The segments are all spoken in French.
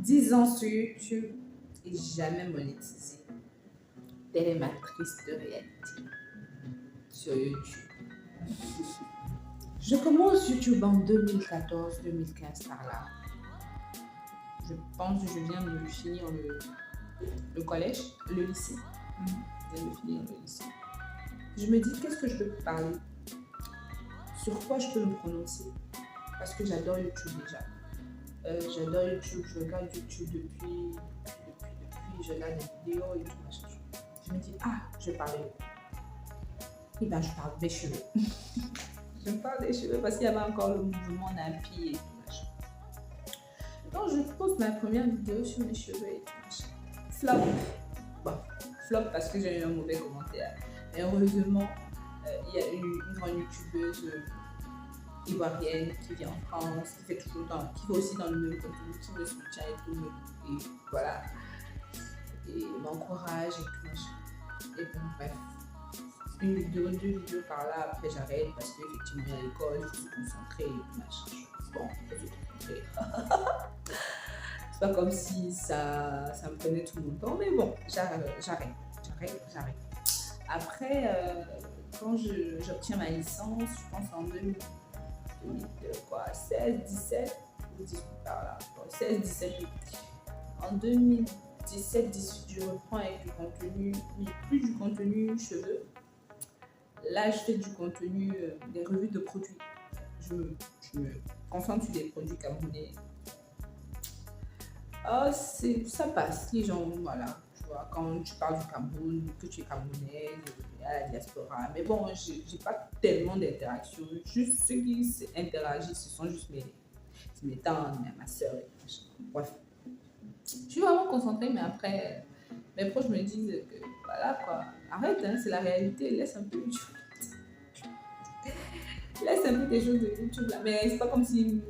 10 ans sur YouTube et jamais monétisé. Telle est ma triste réalité sur YouTube. Je commence YouTube en 2014-2015 par là. Je pense que je viens de finir le collège, le lycée. Je viens de finir le lycée. Je me dis, qu'est-ce que je peux parler? Sur quoi je peux me prononcer? Parce que j'adore YouTube déjà. J'adore YouTube, je regarde YouTube depuis, je regarde des vidéos et tout machin. Je me dis, je vais parler. Et ben, je parle des cheveux. Je parle des cheveux parce qu'il y avait encore le mouvement nappy et tout machin. Donc, je poste ma première vidéo sur mes cheveux et tout machin. Flop. Bon, flop parce que j'ai eu un mauvais commentaire. Mais heureusement, il y a une grande youtubeuse ivoirienne qui vient en France, qui fait aussi dans le même contenu, qui me soutient et tout, et voilà, et m'encourage et tout machin. Et bon, bref, une vidéo, 2 vidéos par là, après j'arrête parce qu'effectivement il y a l'école, il faut se concentrer et tout machin. Bon, il faut se concentrer. C'est pas comme si ça me prenait tout mon temps, mais bon, j'arrête. Après, quand j'obtiens ma licence, je pense en 16, 17 ou 18 par là. 16, 17, en 2017, 18, je reprends avec du contenu, mais plus du contenu cheveux. Là, je fais du contenu, des revues de produits. Je me concentre sur des produits camerounais. Ça passe, les gens, voilà. Tu vois, quand tu parles du Cameroun, que tu es camerounaise, à la diaspora. Mais bon, j'ai pas tellement d'interactions. Juste ceux qui interagissent, ce sont juste mes tantes, ma soeur et tout. Bref. Je suis vraiment concentrée, mais après, mes proches me disent que voilà quoi, arrête, hein, c'est la réalité, laisse un peu YouTube. Laisse un peu tes choses de YouTube là. Mais c'est pas comme s'ils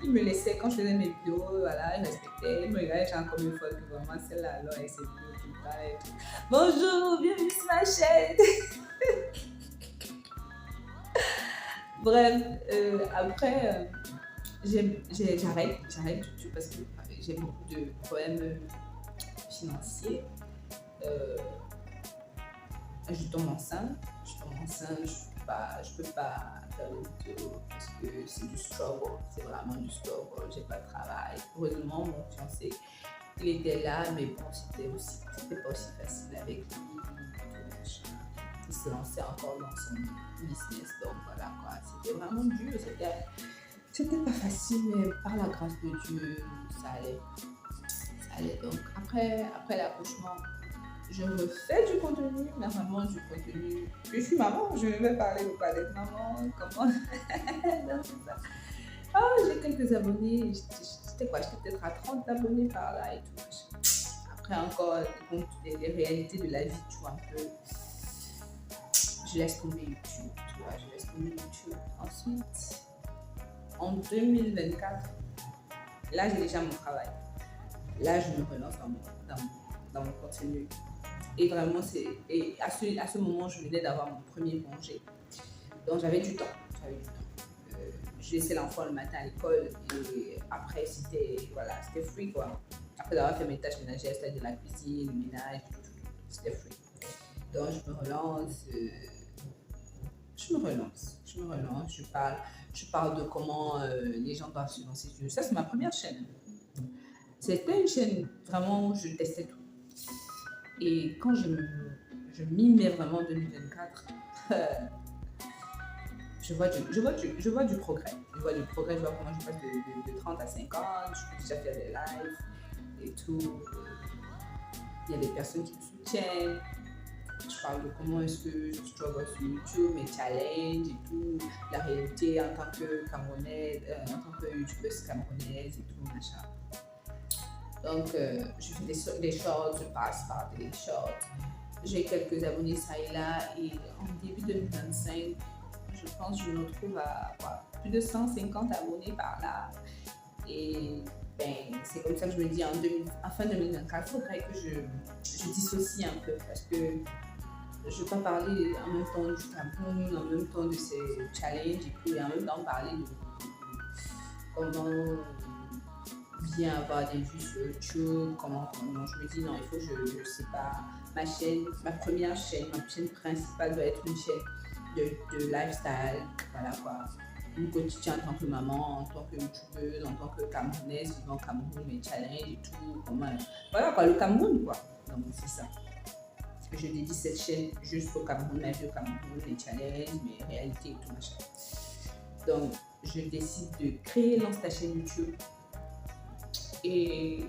me laissaient quand je faisais mes vidéos, voilà, ils respectaient, ils me regardaient genre comme une folle que vraiment celle-là, alors elle s'est vidéos tout le temps et tout. Bonjour, bienvenue sur ma chaîne. Bref, après, j'arrête YouTube parce que j'ai beaucoup de problèmes financiers. Je tombe enceinte, je peux pas faire des vidéos parce que c'est du struggle, c'est vraiment du struggle, j'ai pas de travail. Heureusement, mon fiancé, il était là, mais bon, c'était pas aussi facile avec lui. Il se lançait encore dans son business, donc voilà quoi, c'était vraiment dur, c'était pas facile, mais par la grâce de Dieu, ça allait. Donc après l'accouchement, je refais du contenu, mais vraiment du contenu. Je suis maman, je vais parler de quoi d'être maman, comment. Non, c'est ça. J'ai quelques abonnés, j'étais peut-être à 30 abonnés par là et tout. Après encore, les réalités de la vie, tu vois, un peu. Je laisse tomber YouTube, tu vois, je laisse tomber YouTube. Ensuite, en 2024, là j'ai déjà mon travail. Là, je me relance dans mon contenu. Et vraiment, à ce moment, je venais d'avoir mon premier congé. Donc, j'avais du temps. Je laissais l'enfant le matin à l'école et après, c'était free, quoi. Après avoir fait mes tâches ménagères, c'est-à-dire de la cuisine, le ménage, tout, c'était free. Donc, je me relance, je parle de comment les gens doivent se lancer. Ça, c'est ma première chaîne. C'était une chaîne vraiment où je testais tout. Et quand je m'y mets vraiment en 2024, je vois du progrès. Je vois comment je passe de 30 à 50, je peux déjà faire des lives et tout. Il y a des personnes qui me soutiennent. Je parle de comment est-ce que je struggle sur YouTube, mes challenges et tout, la réalité en tant que Camerounaise, en tant que youtubeuse camerounaise et tout, machin. Donc, je fais des shorts, je passe par des shorts. J'ai quelques abonnés ça et là. Et en début 2025, je pense que je me retrouve à plus de 150 abonnés par là. Et c'est comme ça que je me dis, en fin 2024, il faudrait que je dissocie un peu parce que je ne veux pas parler en même temps du Cameroun, en même temps de ces challenges et en même temps parler de comment bien avoir des vues sur YouTube, comment je me dis non, il faut que je sais pas, ma chaîne, ma première chaîne, ma chaîne principale doit être une chaîne de lifestyle, voilà quoi. Mon quotidien en tant que maman, en tant que youtubeuse, en tant que Camerounaise, vivant au Cameroun, mes challenges et tout, comment, voilà quoi, le Cameroun quoi. Donc c'est ça. Je dédie cette chaîne juste au Cameroun, ma vie au Cameroun, les challenges, mes réalités et tout machin. Donc je décide de créer Lance ta chaîne YouTube et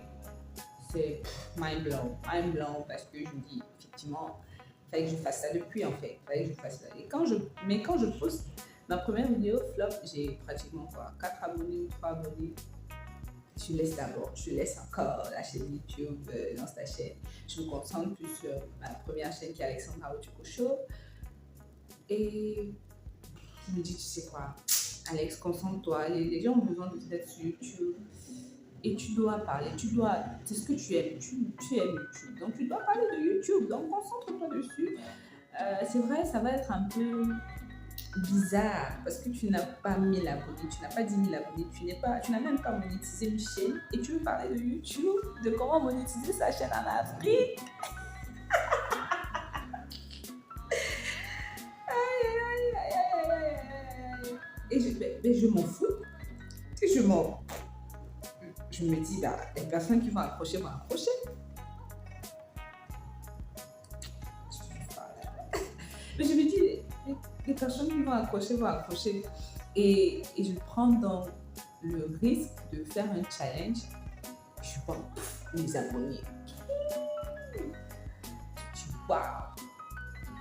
c'est mind blown parce que je me dis effectivement, il fallait que je fasse ça depuis en fait, il fallait que je fasse ça. Et quand je poste ma première vidéo flop, j'ai pratiquement quoi, 4 abonnés ou 3 abonnés. Je laisse encore la chaîne YouTube dans ta chaîne. Je me concentre plus sur ma première chaîne qui est Alexandra Otiko Show. Et je me dis, tu sais quoi, Alex, concentre-toi. Les gens ont besoin d'être sur YouTube. Et tu dois parler, c'est ce que tu aimes, tu aimes YouTube. Donc tu dois parler de YouTube. Donc concentre-toi dessus. C'est vrai, ça va être un peu bizarre parce que tu n'as pas 1000 abonnés, tu n'as pas 10 000 abonnés, tu n'as même pas monétisé une chaîne et tu veux parler de YouTube, de comment monétiser sa chaîne en Afrique. Et je m'en fous. Et je me dis, bah, les personnes qui vont accrocher vont accrocher. Mais je me dis, les personnes qui vont accrocher vont accrocher. Et je prends donc le risque de faire un challenge. Je vois les abonnés. Tu vois.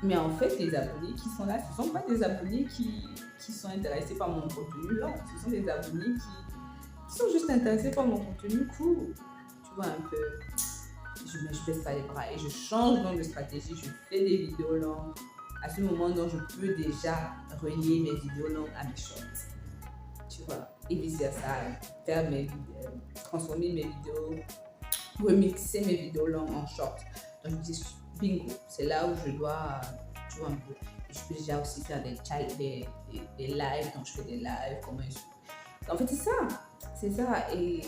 Mais en fait, les abonnés qui sont là, ce ne sont pas des abonnés qui sont intéressés par mon contenu. Non, ce sont des abonnés qui sont juste intéressés par mon contenu cool. Tu vois un peu. Je baisse pas les bras et je change donc de stratégie. Je fais des vidéos longues. À ce moment, donc, je peux déjà relier mes vidéos longues à mes shorts. Tu vois, et vice-versa, faire transformer mes vidéos, remixer mes vidéos longues en shorts. Donc, je dis bingo, c'est là où je dois, tu vois, un peu. Et je peux déjà aussi faire des lives, donc je fais des lives, comment je... En fait, c'est ça. Et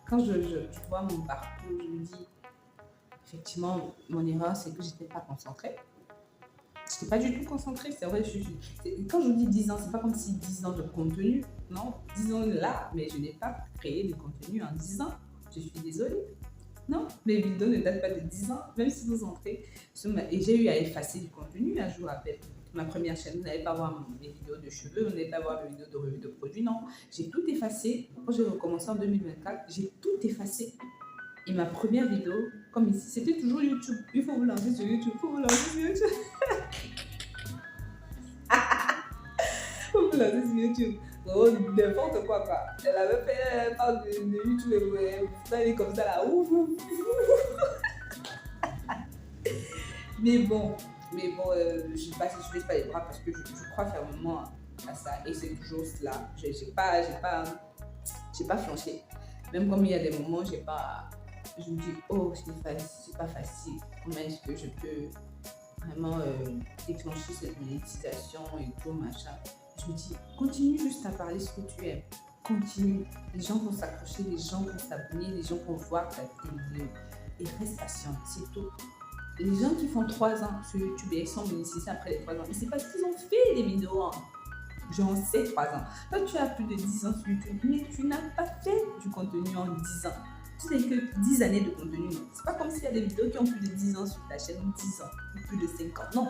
quand je vois mon parcours, je me dis, effectivement, mon erreur, c'est que je n'étais pas concentrée. Je n'étais pas du tout concentrée, c'est vrai. Quand je vous dis 10 ans, c'est pas comme si 10 ans de contenu, non, 10 ans là, mais je n'ai pas créé de contenu en 10 ans. Je suis désolée. Non, mes vidéos ne datent pas de 10 ans, même si vous entrez. Et j'ai eu à effacer du contenu un jour après ma première chaîne. Vous n'allez pas voir mes vidéos de cheveux, vous n'allez pas voir mes vidéos de revue de produits, non. J'ai tout effacé. Quand j'ai recommencé en 2024, j'ai tout effacé. Et ma première vidéo, comme ici, c'était toujours YouTube. Il faut vous lancer sur YouTube, il faut vous lancer sur YouTube. Il faut vous lancer sur YouTube. Oh, n'importe quoi. Elle avait fait un parle de YouTube et elle est comme ça là. Ouf. Mais bon, je baisse pas les bras parce que je crois fermement à ça et c'est toujours cela. J'ai pas flanché. Même comme il y a des moments, je me dis, oh, c'est pas facile. Comment est-ce que je peux vraiment déclencher cette monétisation et tout, machin. Je me dis, continue juste à parler ce que tu aimes. Continue. Les gens vont s'accrocher, les gens vont s'abonner, les gens vont voir ta vidéo. Et reste patient, c'est tout. Les gens qui font 3 ans sur YouTube et ils sont monétisés après les 3 ans, mais c'est parce qu'ils ont fait des vidéos j'en sais 3 ans. Toi, tu as plus de 10 ans sur YouTube, mais tu n'as pas fait du contenu en 10 ans. Tu n'as que 10 années de contenu. C'est pas comme s'il y a des vidéos qui ont plus de 10 ans sur ta chaîne, 10 ans, ou plus de 5 ans. Non.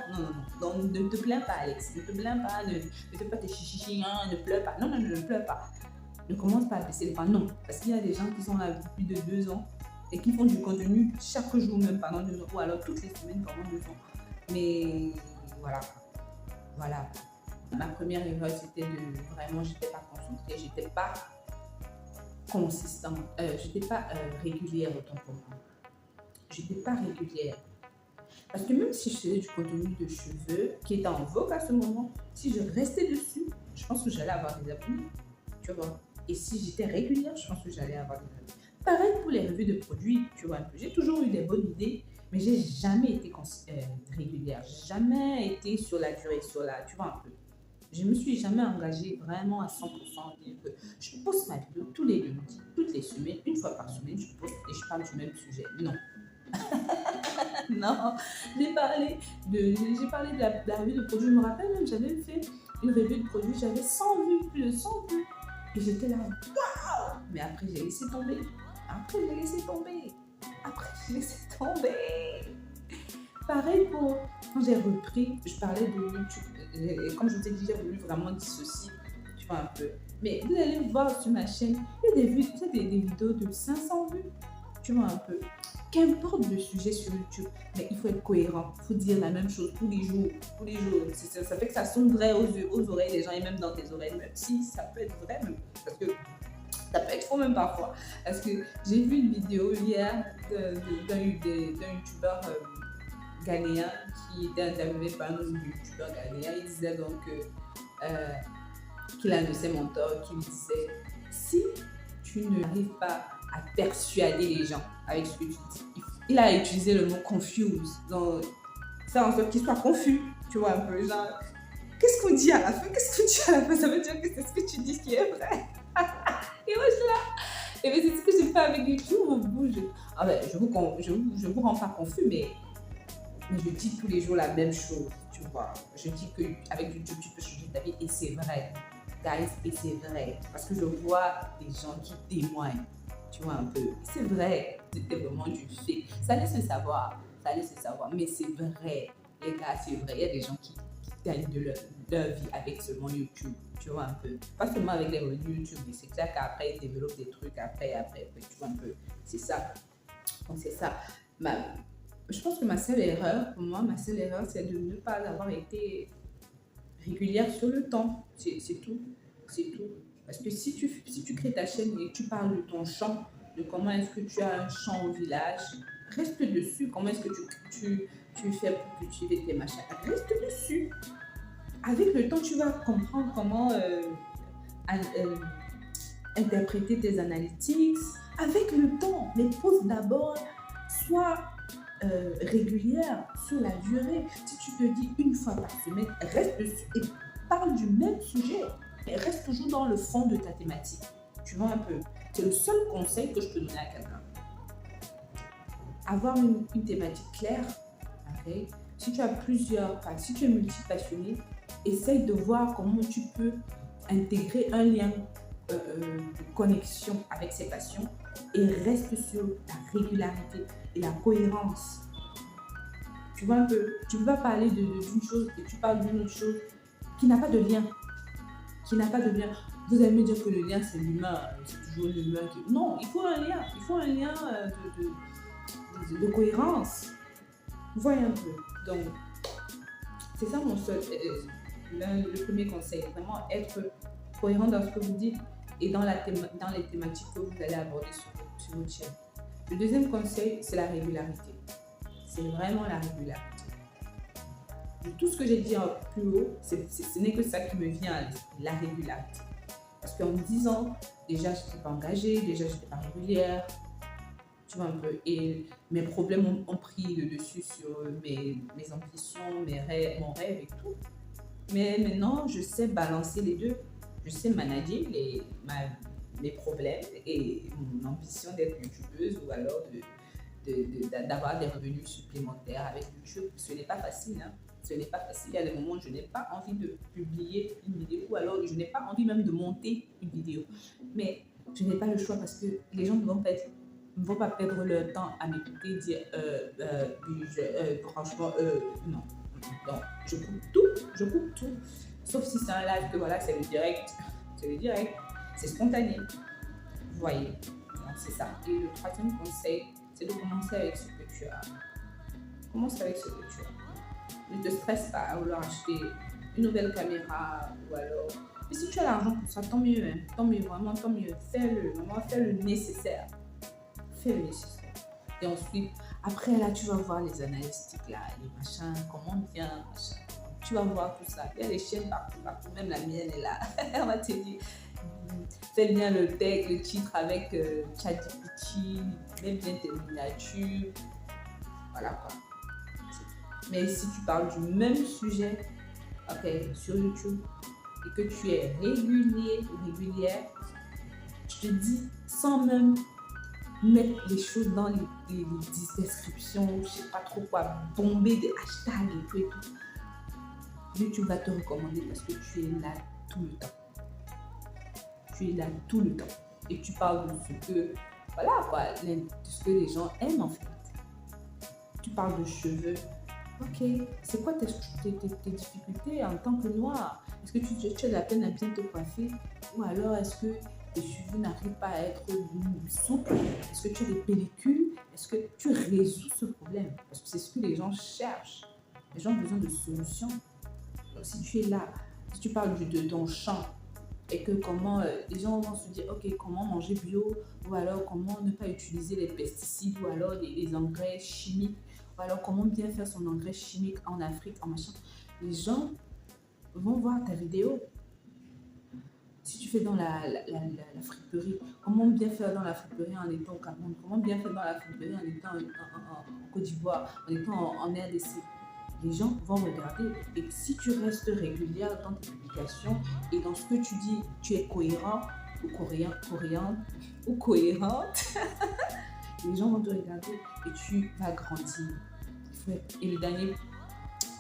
Donc, ne te plains pas, Alex. Ne te plains pas, ne fais pas tes chichichi, ne pleure pas. Non, ne pleure pas. Ne commence pas à baisser les bras. Non, parce qu'il y a des gens qui sont là depuis plus de 2 ans et qui font du contenu chaque jour, même pendant 2 ans, ou alors toutes les semaines pendant 2 ans. Mais voilà. Ma première erreur, c'était vraiment, j'étais pas concentrée, j'étais pas consistante, j'étais pas régulière autant pour moi. J'étais pas régulière. Parce que même si je faisais du contenu de cheveux qui était en vogue à ce moment, si je restais dessus, je pense que j'allais avoir des abonnés. Tu vois. Et si j'étais régulière, je pense que j'allais avoir des abonnés. Pareil pour les revues de produits, tu vois un peu. J'ai toujours eu des bonnes idées, mais j'ai jamais été régulière. J'ai jamais été sur la durée, tu vois un peu. Je me suis jamais engagée vraiment à 100%. Je poste ma vidéo tous les lundis. Toutes toutes les semaines, une fois par semaine, je poste et je parle du même sujet. Non. Non, j'ai parlé de la revue de produit. Je me rappelle même, j'avais fait une revue de produit, j'avais 100 vues, plus de 100 vues. Et j'étais là, waouh! Mais après, j'ai laissé tomber. Pareil pour quand j'ai repris, je parlais de YouTube. Et comme je vous ai dit, j'ai voulu vraiment dissocier, tu vois, un peu. Mais vous allez voir sur ma chaîne, il y a des vidéos de 500 vues, tu vois, un peu. Qu'importe le sujet sur YouTube, mais il faut être cohérent. Il faut dire la même chose tous les jours. Ça fait que ça sonne vrai aux oreilles des gens et même dans tes oreilles, même si ça peut être vrai, même, parce que ça peut être faux même parfois. Parce que j'ai vu une vidéo hier d'un youtubeur ghanéen qui était interviewé par un autre youtubeur ghanéen. Il disait donc qu'il a un de ses mentors qui lui disait: si tu n'arrives pas à persuader les gens avec ce que tu dis, il a utilisé le mot confuse, donc faire en sorte qu'ils soient confus, tu vois, un peu genre, qu'est-ce qu'on dit à la fin, ça veut dire que c'est ce que tu dis qui est vrai. Et moi je suis là, et bien c'est ce que j'ai fait avec YouTube. Je vous rends pas confus, mais je dis tous les jours la même chose, tu vois. Je dis qu'avec YouTube tu peux changer ta vie, et c'est vrai, guys, et c'est vrai, parce que je vois des gens qui témoignent, tu vois, un peu, c'est vrai, c'était vraiment du fait, ça laisse le savoir, mais c'est vrai, les gars, c'est vrai, il y a des gens qui gagnent de leur vie avec seulement YouTube, tu vois, un peu, pas seulement avec les revenus YouTube, mais c'est clair qu'après ils développent des trucs, après, tu vois, un peu, c'est ça, donc c'est ça. Je pense que ma seule erreur, c'est de ne pas avoir été régulière sur le temps, c'est tout. Parce que si tu crées ta chaîne et que tu parles de ton champ, de comment est-ce que tu as un champ au village, reste dessus. Comment est-ce que tu fais pour cultiver tes machins, reste dessus. Avec le temps, tu vas comprendre comment interpréter tes analytics. Avec le temps, mais pose d'abord, sois régulière sur la durée. Si tu te dis une fois par semaine, reste dessus et parle du même sujet. Et reste toujours dans le fond de ta thématique. Tu vois un peu. C'est le seul conseil que je peux donner à quelqu'un. Avoir une thématique claire. Okay? Si tu es multipassionné, essaye de voir comment tu peux intégrer un lien de connexion avec ces passions et reste sur la régularité et la cohérence. Tu vois un peu. Tu ne peux pas parler d'une chose et tu parles d'une autre chose qui n'a pas de lien. Vous allez me dire que le lien c'est l'humain, c'est toujours l'humain qui... Non, il faut un lien, de cohérence. Vous voyez un peu. Donc, c'est ça mon seul, le premier conseil, vraiment être cohérent dans ce que vous dites et dans les thématiques que vous allez aborder sur votre chaîne. Le deuxième conseil, c'est la régularité. C'est vraiment la régularité. De tout ce que j'ai dit plus haut, ce n'est que ça qui me vient à l'esprit, la régularité. Parce qu'en 10 ans, déjà, je n'étais pas engagée, déjà, je n'étais pas régulière, tu vois un peu. Et mes problèmes ont pris le dessus sur mes ambitions, mon rêve et tout. Mais maintenant, je sais balancer les deux. Je sais manager mes problèmes et mon ambition d'être youtubeuse ou alors d'avoir des revenus supplémentaires avec YouTube. Ce n'est pas facile, hein. Ce n'est pas facile. Il y a des moments où je n'ai pas envie de publier une vidéo ou alors je n'ai pas envie même de monter une vidéo. Mais je n'ai pas le choix parce que les gens ne vont pas perdre leur temps à m'écouter dire franchement, non. Donc, je coupe tout. Sauf si c'est un live que voilà, c'est le direct. C'est spontané. Vous voyez. Donc, c'est ça. Et le troisième conseil, c'est de commencer avec ce que tu as. Commence avec ce que tu as. Ne te stresse pas à vouloir acheter une nouvelle caméra ou alors. Mais si tu as l'argent pour ça, tant mieux, hein. Tant mieux, vraiment, tant mieux. Fais le nécessaire. Et ensuite, après là, tu vas voir les analytiques là, les machins, comment bien, machin. Tu vas voir tout ça. Il y a des chaînes partout, même la mienne est là. On va te dire, fais bien le texte, le titre avec ChatGPT, mets bien tes miniatures. Voilà quoi. Mais si tu parles du même sujet, sur YouTube, et que tu es régulière, je Je te dis, sans même mettre les choses dans les descriptions, je sais pas trop quoi, bomber des hashtags et tout et tout. YouTube va te recommander parce que tu es là tout le temps. Tu es là tout le temps. Et tu parles de ce que, voilà quoi, de ce que les gens aiment en fait. Tu parles de cheveux. Ok, c'est quoi tes difficultés en tant que noir? Est-ce que tu as de la peine à bien te coiffer? Ou alors est-ce que tes cheveux n'arrivent pas à être souples? Est-ce que tu as des pellicules? Est-ce que tu résous ce problème? Parce que c'est ce que les gens cherchent. Les gens ont besoin de solutions. Donc si tu es là, si tu parles de ton champ, et que comment les gens vont se dire, ok, comment manger bio, ou alors comment ne pas utiliser les pesticides, ou alors les engrais chimiques, ou alors comment bien faire son engrais chimique en Afrique, en machin. Les gens vont voir ta vidéo. Si tu fais dans la friperie, comment bien faire dans la friperie en étant au Cameroun, comment bien faire dans la friperie en étant en Côte d'Ivoire, en étant en RDC. Les gens vont regarder. Et si tu restes régulière dans tes publications et dans ce que tu dis, tu es cohérent ou cohérente, les gens vont te regarder et tu vas grandir. Et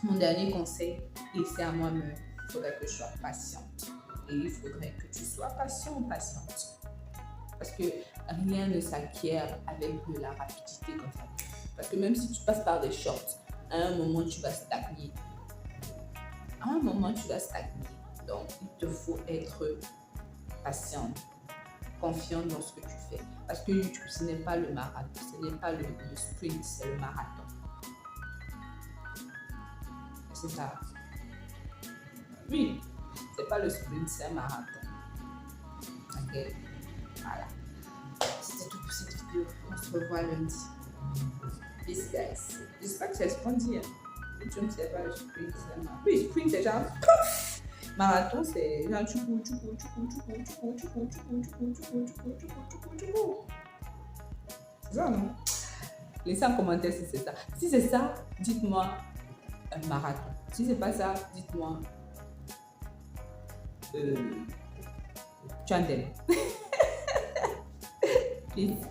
mon dernier conseil, et c'est à moi-même, il faudrait que je sois patiente. Et il faudrait que tu sois patient ou patiente. Parce que rien ne s'acquiert avec de la rapidité comme ça. Parce que même si tu passes par des shorts, à un moment, tu vas stagner. Donc, il te faut être patiente, confiante dans ce que tu fais. Parce que YouTube, ce n'est pas le marathon, ce n'est pas le sprint, c'est le marathon. C'est ça. Oui, c'est pas le sprint, c'est un marathon. Ok, voilà. C'était tout pour cette vidéo. On se revoit lundi. Peace, guys. J'espère que c'est ce qu'on dit. YouTube, c'est pas le sprint, c'est un marathon. Oui, sprint, c'est genre. Marathon, c'est genre tu cours. C'est ça, non? Laissez en commentaire si c'est ça. Si c'est ça, dites-moi un marathon. Si c'est pas ça, dites-moi Chandel. Peace.